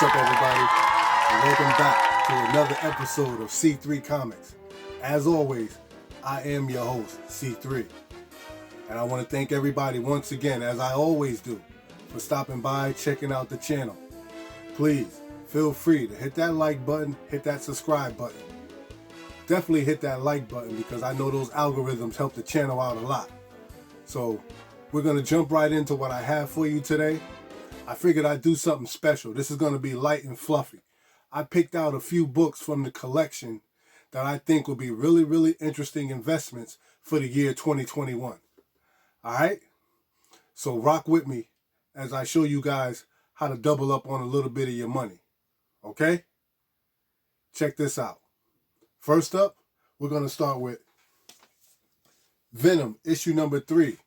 What's up, everybody? And welcome back to another episode of C3 Comics. As always, I am your host, C3. And I want to thank everybody once again, as I always do, for stopping by, checking out the channel. Please, feel free to hit that like button, hit that subscribe button. Definitely hit that like button because I know those algorithms help the channel out a lot. So, we're going to jump right into what I have for you today. I figured I'd do something special. This is going to be light and fluffy. I picked out a few books from the collection that I think will be really, really interesting investments for the year 2021. All right? So rock with me as I show you guys how to double up on a little bit of your money. Okay? Check this out. First up, we're going to start with Venom, issue number 3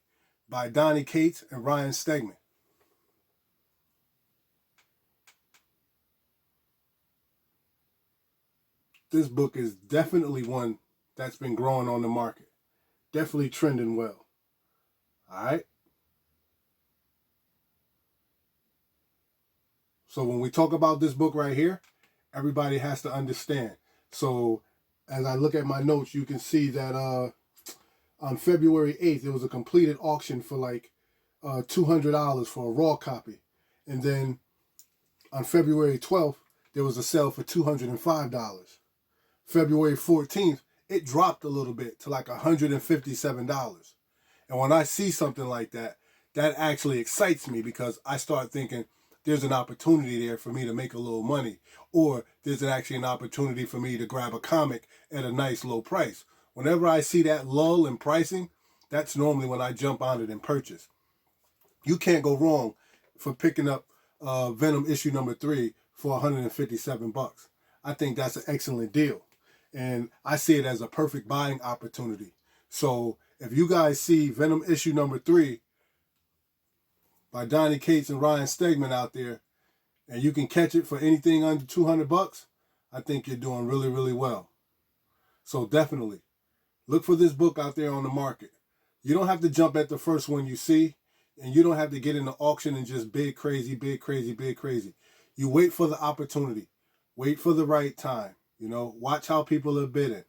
by Donny Cates and Ryan Stegman. This book is definitely one that's been growing on the market. Definitely trending well. All right? So when we talk about this book right here, everybody has to understand. So as I look at my notes, you can see that on February 8th, there was a completed auction for like $200 for a raw copy. And then on February 12th, there was a sale for $205. February 14th, it dropped a little bit to like $157. And when I see something like that, that actually excites me because I start thinking there's an opportunity there for me to make a little money, or there's actually an opportunity for me to grab a comic at a nice low price. Whenever I see that lull in pricing, that's normally when I jump on it and purchase. You can't go wrong for picking up Venom issue number 3 for $157. I think that's an excellent deal. And I see it as a perfect buying opportunity. So if you guys see Venom issue number 3 by Donny Cates and Ryan Stegman out there, and you can catch it for anything under $200, I think you're doing really, really well. So definitely, look for this book out there on the market. You don't have to jump at the first one you see, and you don't have to get in the auction and just bid crazy, bid crazy, bid crazy. You wait for the opportunity. Wait for the right time. You know, watch how people are bidding.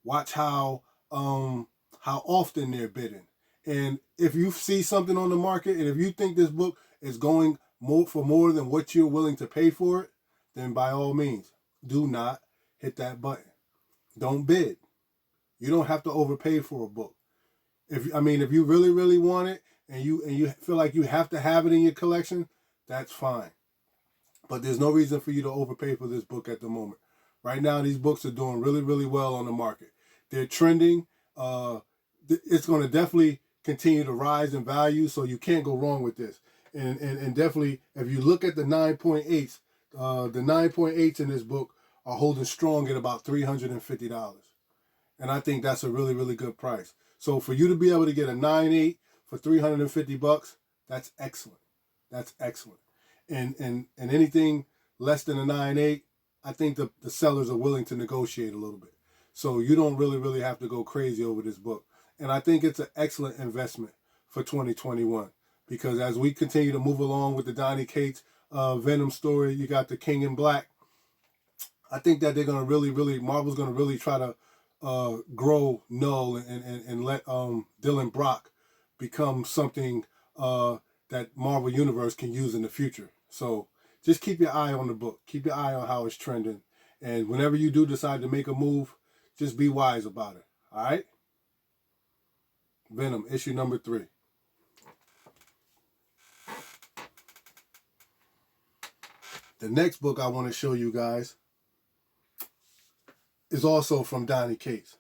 Watch how often they're bidding. And if you see something on the market, and if you think this book is going for more than what you're willing to pay for it, then by all means, do not hit that button. Don't bid. You don't have to overpay for a book. If you really, really want it, and you feel like you have to have it in your collection, that's fine. But there's no reason for you to overpay for this book at the moment. Right now, these books are doing really, really well on the market. They're trending. It's going to definitely continue to rise in value, so you can't go wrong with this. And definitely, if you look at the 9.8s, the 9.8s in this book are holding strong at about $350. And I think that's a really, really good price. So for you to be able to get a 9.8 for $350, that's excellent. That's excellent. And anything less than a 9.8, I think the sellers are willing to negotiate a little bit. So you don't really, really have to go crazy over this book. And I think it's an excellent investment for 2021. Because as we continue to move along with the Donny Cates Venom story, you got the King in Black. I think that they're going to really, Marvel's going to really try to grow Null and let Dylan Brock become something that Marvel Universe can use in the future. So just keep your eye on the book. Keep your eye on how it's trending. And whenever you do decide to make a move, just be wise about it. All right? Venom, issue number 3. The next book I want to show you guys is also from Donny Cates.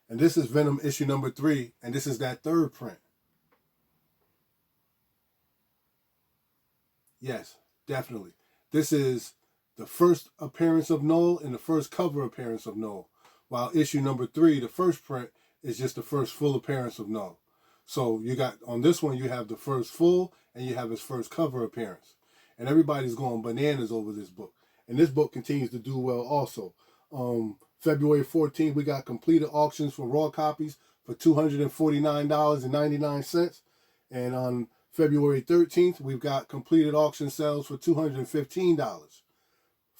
And this is Venom issue number 3, and this is that third print. Yes, definitely. This is the first appearance of Null and the first cover appearance of Null. While issue number 3, the first print, is just the first full appearance of Null. So you got, on this one, you have the first full and you have his first cover appearance. And everybody's going bananas over this book. And this book continues to do well also. February 14th, we got completed auctions for raw copies for $249.99. And on February 13th, we've got completed auction sales for $215.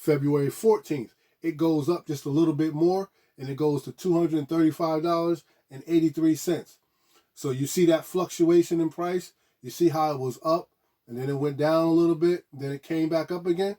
February 14th, it goes up just a little bit more, and it goes to $235.83. So you see that fluctuation in price. You see how it was up, and then it went down a little bit, then it came back up again.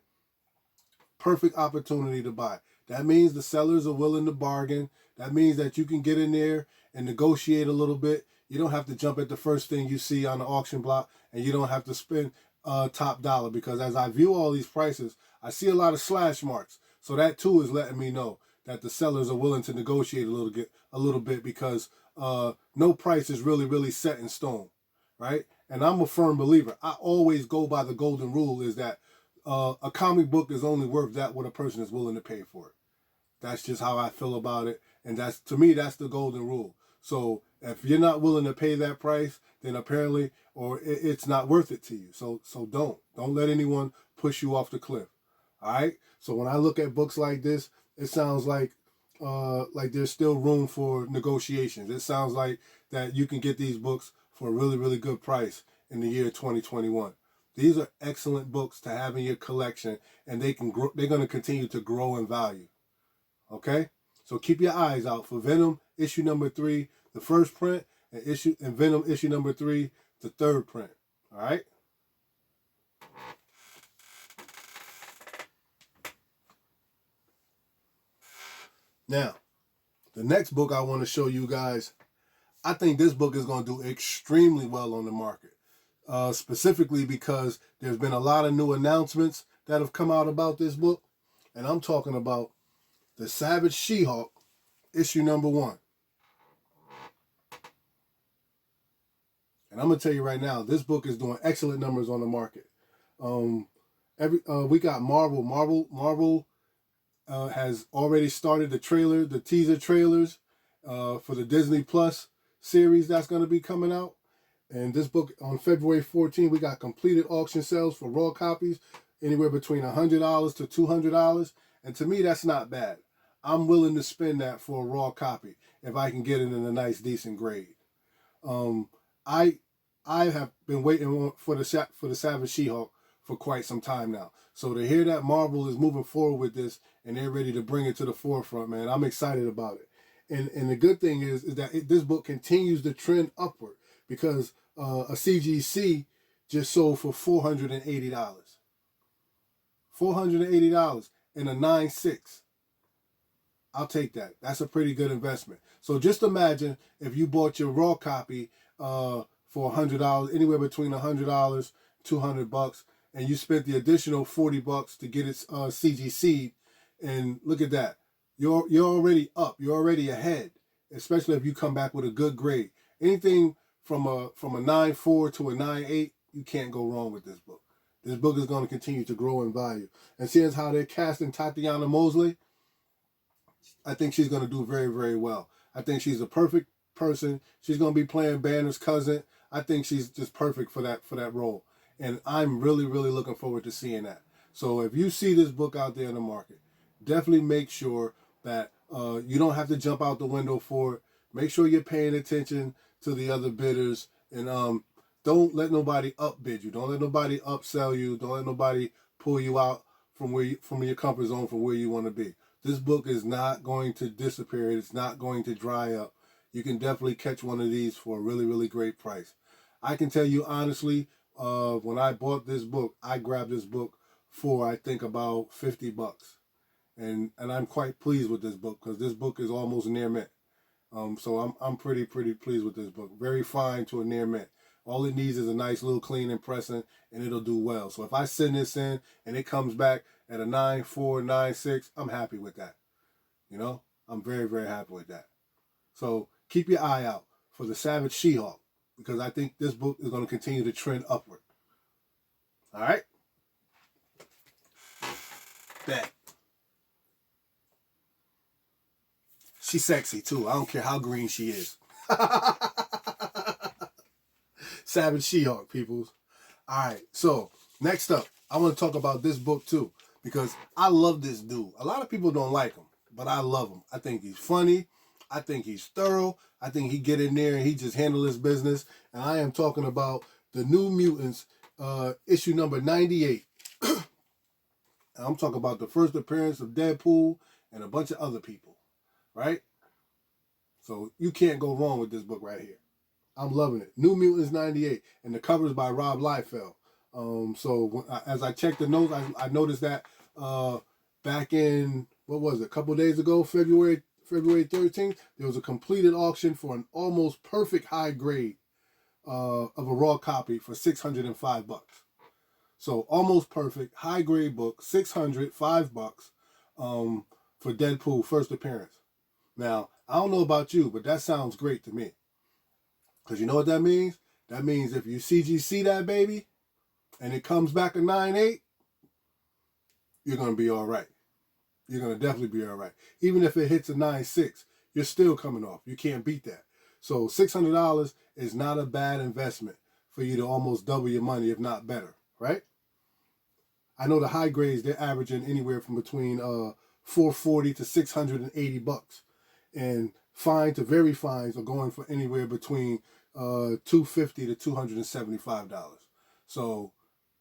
Perfect opportunity to buy. That means the sellers are willing to bargain. That means that you can get in there and negotiate a little bit. You don't have to jump at the first thing you see on the auction block, and you don't have to spend top dollar, because as I view all these prices, I see a lot of slash marks. So that too is letting me know that the sellers are willing to negotiate a little bit, because no price is really set in stone, right? And I'm a firm believer. I always go by the golden rule, is that a comic book is only worth that what a person is willing to pay for it. That's just how I feel about it. And that's, to me, that's the golden rule. So if you're not willing to pay that price, then apparently, or it's not worth it to you. So don't let anyone push you off the cliff. All right. So when I look at books like this, it sounds like there's still room for negotiations. It sounds like that you can get these books for a really good price in the year 2021. These are excellent books to have in your collection, and they can grow, they're going to continue to grow in value. Okay? So keep your eyes out for Venom issue number 3, the first print, and Venom issue number 3, the third print. All right? Now, the next book I want to show you guys, I think this book is going to do extremely well on the market. Specifically because there's been a lot of new announcements that have come out about this book. And I'm talking about The Savage She-Hulk, issue number 1. And I'm going to tell you right now, this book is doing excellent numbers on the market. We got Marvel. Marvel has already started the teaser trailers for the Disney Plus series that's going to be coming out. And this book, on February 14th, we got completed auction sales for raw copies, anywhere between $100 to $200. And to me, that's not bad. I'm willing to spend that for a raw copy if I can get it in a nice, decent grade. I have been waiting for the Savage She-Hulk for quite some time now. So to hear that Marvel is moving forward with this and they're ready to bring it to the forefront, man, I'm excited about it. And the good thing is that this book continues the trend upward, because a CGC just sold for $480. $480 in a 9.6. I'll take that. That's a pretty good investment. So just imagine if you bought your raw copy for $100, anywhere between $100, $200, and you spent the additional $40 to get it CGC'd, and look at that. You're already up. You're already ahead, especially if you come back with a good grade. Anything from a 9.4 to a 9.8, you can't go wrong with this book. This book is going to continue to grow in value. And seeing how they're casting Tatiana Mosley, I think she's going to do very well. I think she's a perfect person. She's going to be playing Banner's cousin. I think she's just perfect for that role. And I'm really looking forward to seeing that. So if you see this book out there in the market, definitely make sure that you don't have to jump out the window for it. Make sure you're paying attention to the other bidders, and don't let nobody upbid you. Don't let nobody upsell you. Don't let nobody pull you out from your comfort zone from where you want to be. This book is not going to disappear. It's not going to dry up. You can definitely catch one of these for a really great price. I can tell you honestly, when I bought this book, I grabbed this book for, I think, about $50. And I'm quite pleased with this book, because this book is almost near mint. So I'm pretty pleased with this book. Very fine to a near mint. All it needs is a nice little clean and pressing, and it'll do well. So if I send this in and it comes back at a 9.4, 9.6, I'm happy with that. You know, I'm very happy with that. So keep your eye out for The Savage She-Hulk, because I think this book is going to continue to trend upward. All right? Bet. She's sexy too. I don't care how green she is. Savage She-Hulk, peoples. All right, so next up, I want to talk about this book too, because I love this dude. A lot of people don't like him, but I love him. I think he's funny. I think he's thorough. I think he get in there and he just handle his business. And I am talking about the New Mutants, issue number 98. And I'm talking about the first appearance of Deadpool and a bunch of other people, right? So you can't go wrong with this book right here. I'm loving it. New Mutants 98, and the cover is by Rob Liefeld. As I checked the notes, I noticed that back in, what was it, a couple days ago, February 13th, there was a completed auction for an almost perfect high grade of a raw copy for $605. So almost perfect high grade book, $605 for Deadpool first appearance. Now I don't know about you, but that sounds great to me. Because you know what that means? That means if you CGC that baby and it comes back a 9.8, you're going to be all right. You're going to definitely be all right. Even if it hits a 9.6, you're still coming off. You can't beat that. So $600 is not a bad investment for you to almost double your money, if not better, right? I know the high grades, they're averaging anywhere from between $440 to $680. And fine to very fines are going for anywhere between $250 to $275. So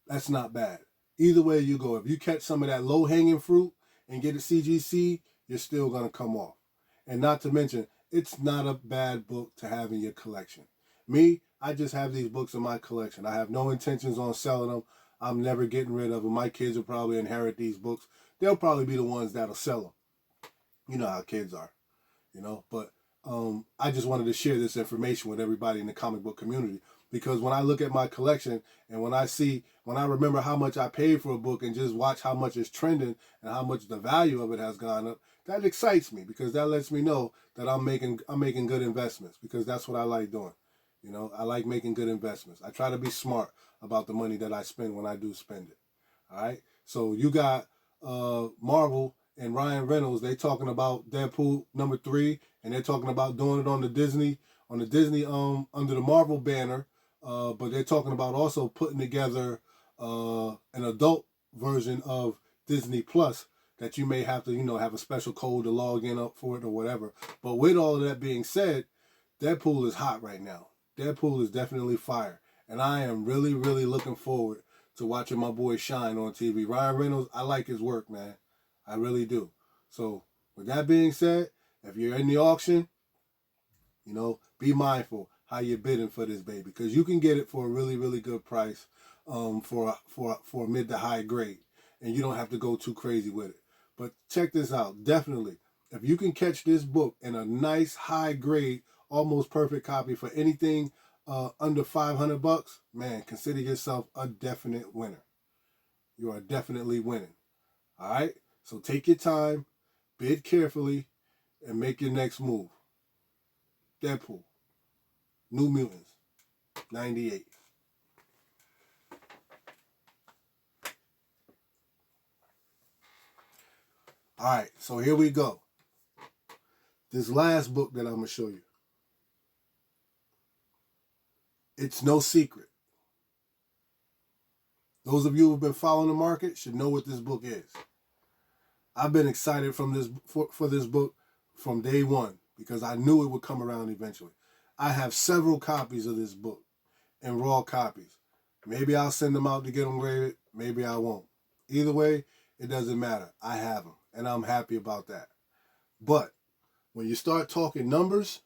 that's not bad. Either way you go, if you catch some of that low-hanging fruit and get a CGC, you're still going to come off. And not to mention, it's not a bad book to have in your collection. Me, I just have these books in my collection. I have no intentions on selling them. I'm never getting rid of them. My kids will probably inherit these books. They'll probably be the ones that'll sell them. You know how kids are, But I just wanted to share this information with everybody in the comic book community, because when I look at my collection and when I remember how much I paid for a book and just watch how much it's trending and how much the value of it has gone up, that excites me, because that lets me know that I'm making good investments, because that's what I like doing. I like making good investments. I try to be smart about the money that I spend when I do spend it. All right. So you got Marvel and Ryan Reynolds. They talking about Deadpool #3, and they're talking about doing it on the Disney under the Marvel banner. But they're talking about also putting together an adult version of Disney Plus that you may have to have a special code to log in up for it or whatever. But with all of that being said, Deadpool is hot right now. Deadpool is definitely fire. And I am really, really looking forward to watching my boy shine on TV. Ryan Reynolds, I like his work, man. I really do. So, with that being said, if you're in the auction, be mindful how you're bidding for this baby, because you can get it for a really, really good price for a mid to high grade, and you don't have to go too crazy with it. But check this out. Definitely, if you can catch this book in a nice high grade, almost perfect copy for anything under $500, man, consider yourself a definite winner. You are definitely winning. All right? So take your time, bid carefully, and make your next move. Deadpool, New Mutants, 98. All right, so here we go. This last book that I'm going to show you. It's no secret. Those of you who've been following the market should know what this book is. I've been excited for this book from day one, because I knew it would come around eventually. I have several copies of this book in raw copies. Maybe I'll send them out to get them graded. Maybe I won't. Either way, it doesn't matter. I have them, and I'm happy about that. But when you start talking numbers,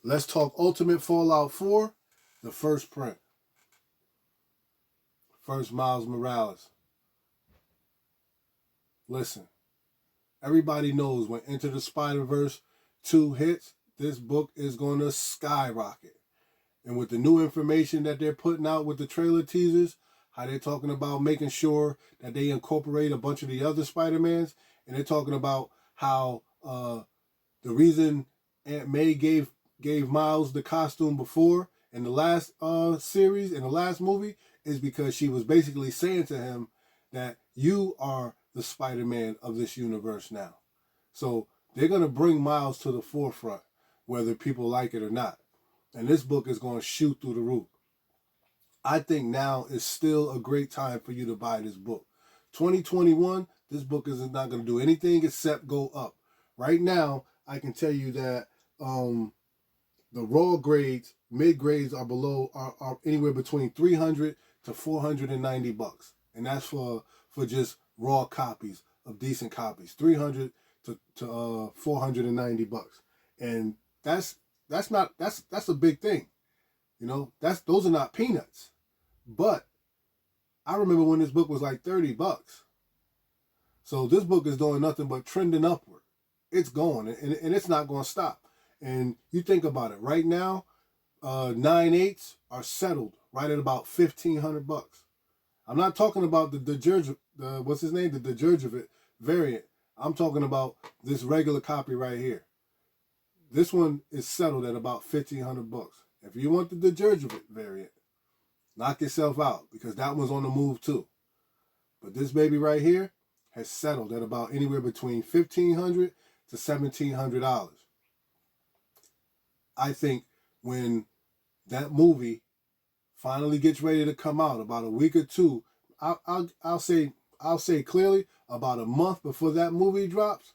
let's talk Ultimate Fallout 4, the first print. First Miles Morales. Listen, everybody knows when Into the Spider-Verse 2 hits, this book is going to skyrocket. And with the new information that they're putting out with the trailer teasers, how they're talking about making sure that they incorporate a bunch of the other Spider-Mans, and they're talking about how the reason Aunt May gave Miles the costume before in the last series, in the last movie, is because she was basically saying to him that you are the Spider-Man of this universe now. So they're going to bring Miles to the forefront, whether people like it or not. And this book is going to shoot through the roof. I think now is still a great time for you to buy this book. 2021, this book is not going to do anything except go up. Right now, I can tell you that the raw grades, mid grades are anywhere between $300 to $490, and that's for just raw copies of decent copies, 300 to 490 bucks, and that's a big thing, you know. Those are not peanuts. But I remember when this book was like 30 bucks. So this book is doing nothing but trending upward. It's going, and it's not going to stop. And you think about it right now, 9/8 are settled right at about 1,500 bucks. I'm not talking about the what's his name, the Djurjevic variant. I'm talking about this regular copy right here. This one is settled at about 1,500 bucks. If you want the Djurjevic variant, knock yourself out, because that one's on the move too. But this baby right here has settled at about anywhere between $1,500 to $1,700. I think when that movie finally gets ready to come out, about a week or two, I'll say clearly, about a month before that movie drops,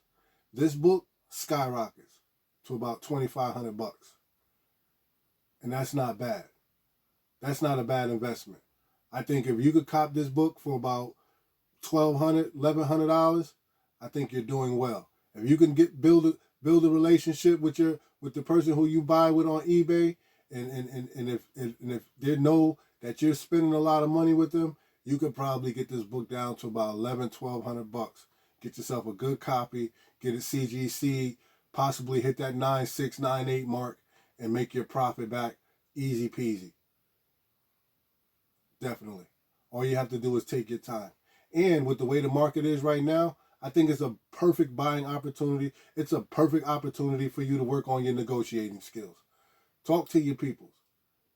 this book skyrockets to about 2,500 bucks. And that's not bad. That's not a bad investment. I think if you could cop this book for about $1,200, $1,100, I think you're doing well. If you can build a relationship with the person who you buy with on eBay, and if they know that you're spending a lot of money with them, you could probably get this book down to about $1,100-$1,200 bucks. Get yourself a good copy, get it CGC, possibly hit that 9.6, 9.8 mark, and make your profit back easy peasy. Definitely. All you have to do is take your time. And with the way the market is right now, I think it's a perfect buying opportunity. It's a perfect opportunity for you to work on your negotiating skills. Talk to your peoples.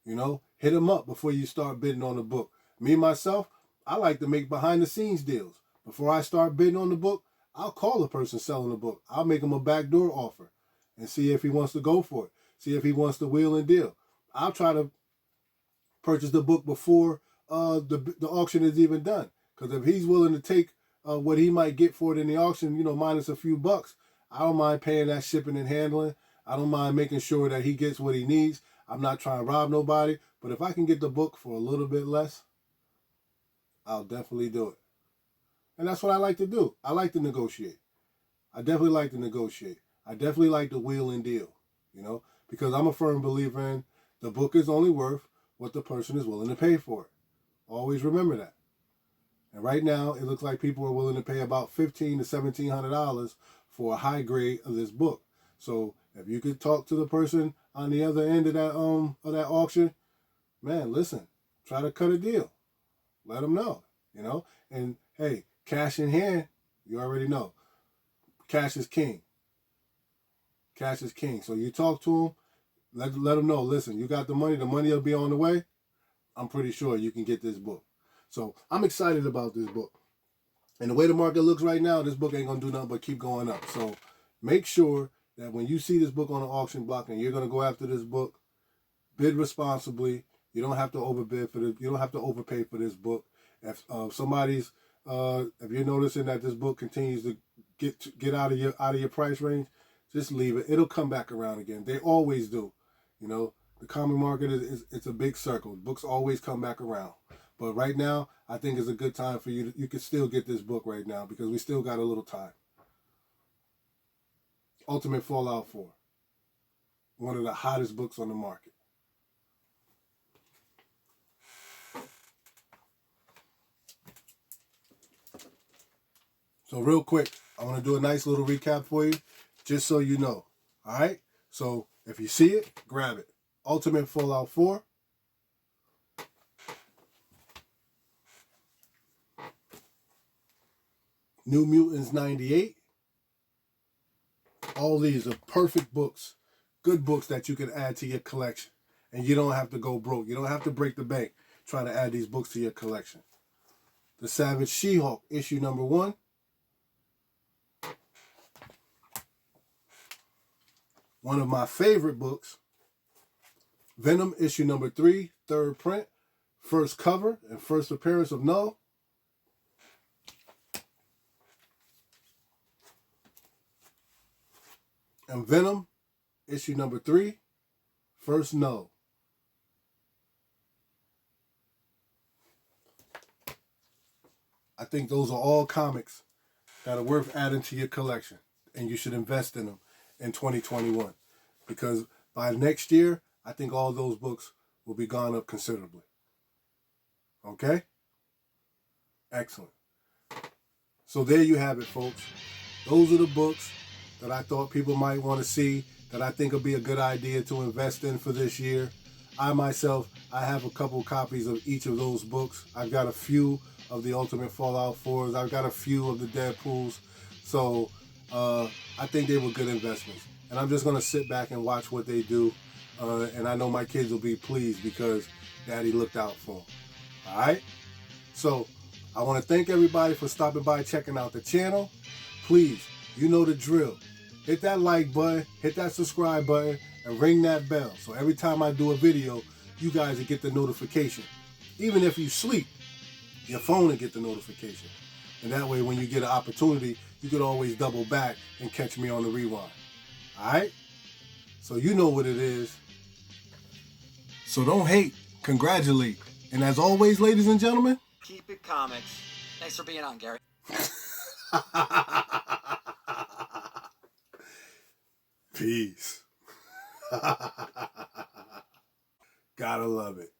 You know, hit them up before you start bidding on the book. Me, myself, I like to make behind the scenes deals. Before I start bidding on the book, I'll call the person selling the book. I'll make him a backdoor offer and see if he wants to go for it. See if he wants to wheel and deal. I'll try to purchase the book before the auction is even done. Because if he's willing to take what he might get for it in the auction, you know, minus a few bucks, I don't mind paying that shipping and handling. I don't mind making sure that he gets what he needs. I'm not trying to rob nobody. But if I can get the book for a little bit less, I'll definitely do it. And that's what I like to do. I like to negotiate. I definitely like to negotiate. I definitely like to wheel and deal, you know, because I'm a firm believer in the book is only worth what the person is willing to pay for it. Always remember that. And right now, it looks like people are willing to pay about $1,500 to $1,700 for a high grade of this book. So if you could talk to the person on the other end of that auction, man, listen, try to cut a deal. Let them know, you know. And hey, cash in hand, you already know. Cash is king. Cash is king. So you talk to them, let them know, listen, you got the money will be on the way. I'm pretty sure you can get this book. So I'm excited about this book. And the way the market looks right now, this book ain't going to do nothing but keep going up. So make sure that when you see this book on the auction block and you're going to go after this book, bid responsibly. You don't have to overbid for this. You don't have to overpay for this book. If if you're noticing that this book continues to get out of your price range, just leave it. It'll come back around again. They always do. You know, the comic market it's a big circle. Books always come back around. But right now, I think it's a good time for you. You can still get this book right now because we still got a little time. Ultimate Fallout 4. One of the hottest books on the market. So real quick, I want to do a nice little recap for you, just so you know. All right? So if you see it, grab it. Ultimate Fallout 4. New Mutants 98. All these are perfect books. Good books that you can add to your collection. And you don't have to go broke. You don't have to break the bank trying to add these books to your collection. The Savage She-Hulk, issue number 1. One of my favorite books, Venom, issue number 3, third print, first cover and first appearance of Null. And Venom, issue number 3, first Null. I think those are all comics that are worth adding to your collection, and you should invest in them in 2021, because by next year, I think all those books will be gone up considerably. Okay? Excellent. So there you have it, folks. Those are the books that I thought people might want to see, that I think would be a good idea to invest in for this year. I myself, I have a couple copies of each of those books. I've got a few of the Ultimate Fallout 4s. I've got a few of the Deadpools. So I think they were good investments. And I'm just going to sit back and watch what they do. And I know my kids will be pleased because Daddy looked out for them. All right? So I want to thank everybody for stopping by, checking out the channel. Please, you know the drill. Hit that like button, hit that subscribe button, and ring that bell. So every time I do a video, you guys will get the notification. Even if you sleep, your phone will get the notification. And that way, when you get an opportunity, you could always double back and catch me on the rewind. All right? So you know what it is. So don't hate, congratulate. And as always, ladies and gentlemen, keep it comics. Thanks for being on, Gary. Peace. Gotta love it.